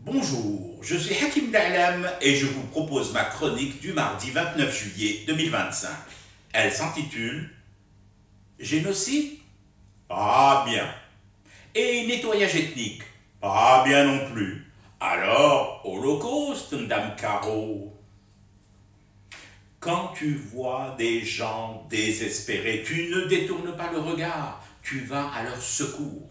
Bonjour, je suis Hakim Da'lam et je vous propose ma chronique du mardi 29 juillet 2025. Elle s'intitule Génocide? Pas bien. Et nettoyage ethnique? Pas bien non plus. Alors, Holocauste, Madame Caro? Quand tu vois des gens désespérés, tu ne détournes pas le regard, tu vas à leur secours.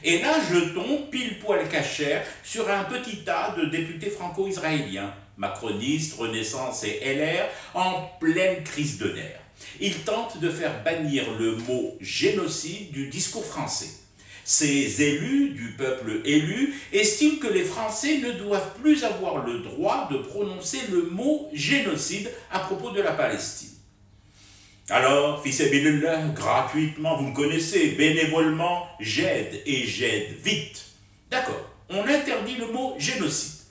Et là, je tombe pile poil cachère sur un petit tas de députés franco-israéliens, macronistes, Renaissance et LR, en pleine crise de nerfs. Ils tentent de faire bannir le mot génocide du discours français. Ces élus du peuple élu estiment que les Français ne doivent plus avoir le droit de prononcer le mot génocide à propos de la Palestine. Alors, fisabilillah, gratuitement, vous me connaissez, bénévolement, j'aide et j'aide vite. D'accord, on interdit le mot génocide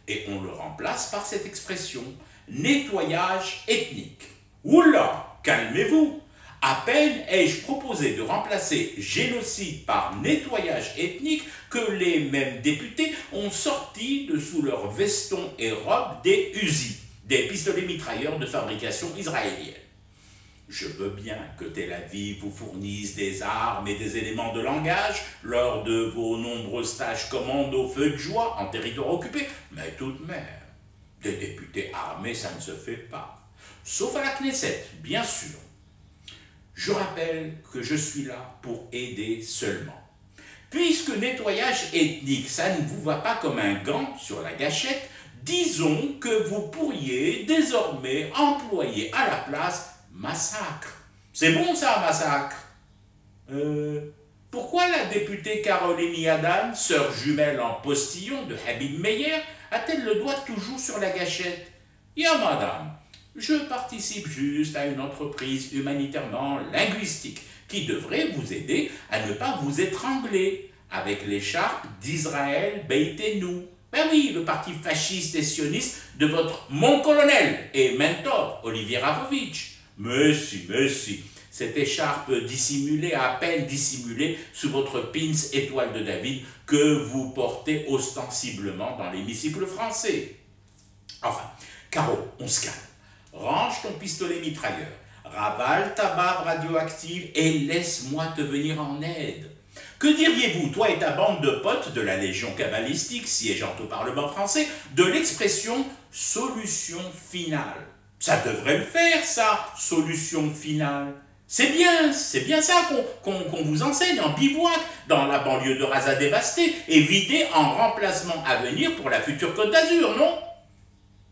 et on le remplace par cette expression nettoyage ethnique. Oula, calmez-vous. À peine ai-je proposé de remplacer génocide par nettoyage ethnique que les mêmes députés ont sorti de sous leurs vestons et robes des Uzi, des pistolets mitrailleurs de fabrication israélienne. Je veux bien que Tel Aviv vous fournisse des armes et des éléments de langage lors de vos nombreux stages commando feu de joie en territoire occupé, mais tout de même, des députés armés, ça ne se fait pas. Sauf à la Knesset, bien sûr. Je rappelle que je suis là pour aider seulement. Puisque nettoyage ethnique, ça ne vous va pas comme un gant sur la gâchette, disons que vous pourriez désormais employer à la place massacre. C'est bon ça, massacre? Pourquoi la députée Caroline Yadan, sœur jumelle en postillon de Habib Meyer, a-t-elle le doigt toujours sur la gâchette? Ya madame, je participe juste à une entreprise humanitairement linguistique qui devrait vous aider à ne pas vous étrangler avec l'écharpe d'Israël Beitenu. Ben oui, le parti fasciste et sioniste de votre mon colonel et mentor, Olivier Rafovitch. Mais si, cette écharpe dissimulée, à peine dissimulée, sous votre pins étoile de David que vous portez ostensiblement dans l'hémicycle français. Enfin, Caro, on se calme. Range ton pistolet mitrailleur, ravale ta barbe radioactive et laisse-moi te venir en aide. Que diriez-vous, toi et ta bande de potes de la Légion kabbalistique siégeant au Parlement français, de l'expression « solution finale » ? Ça devrait le faire, ça, solution finale. C'est bien ça qu'on vous enseigne en bivouac, dans la banlieue de Raza dévastée, et vidée en remplacement à venir pour la future Côte d'Azur, non?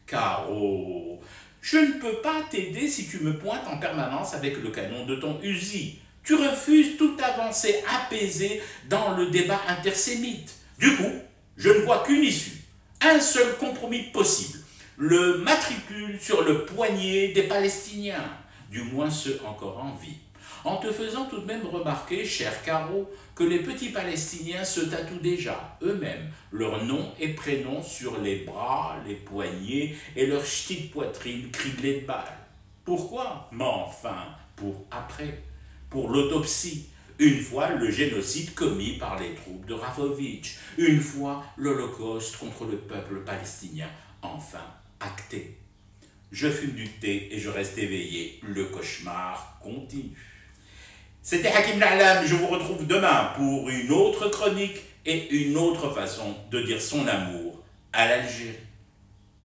Caro, je ne peux pas t'aider si tu me pointes en permanence avec le canon de ton Uzi. Tu refuses toute avancée apaisée dans le débat intersémite. Du coup, je ne vois qu'une issue, un seul compromis possible. Le matricule sur le poignet des Palestiniens, du moins ceux encore en vie, en te faisant tout de même remarquer, cher Caro, que les petits Palestiniens se tatouent déjà, eux-mêmes, leur nom et prénom sur les bras, les poignets et leur ch'ti de poitrine criblée de balles. Pourquoi? Mais enfin, pour après, pour l'autopsie. Une fois le génocide commis par les troupes de Rafovitch, une fois l'Holocauste contre le peuple palestinien, enfin acté. Je fume du thé et je reste éveillé. Le cauchemar continue. C'était Hakim Da'lam. Je vous retrouve demain pour une autre chronique et une autre façon de dire son amour à l'Algérie.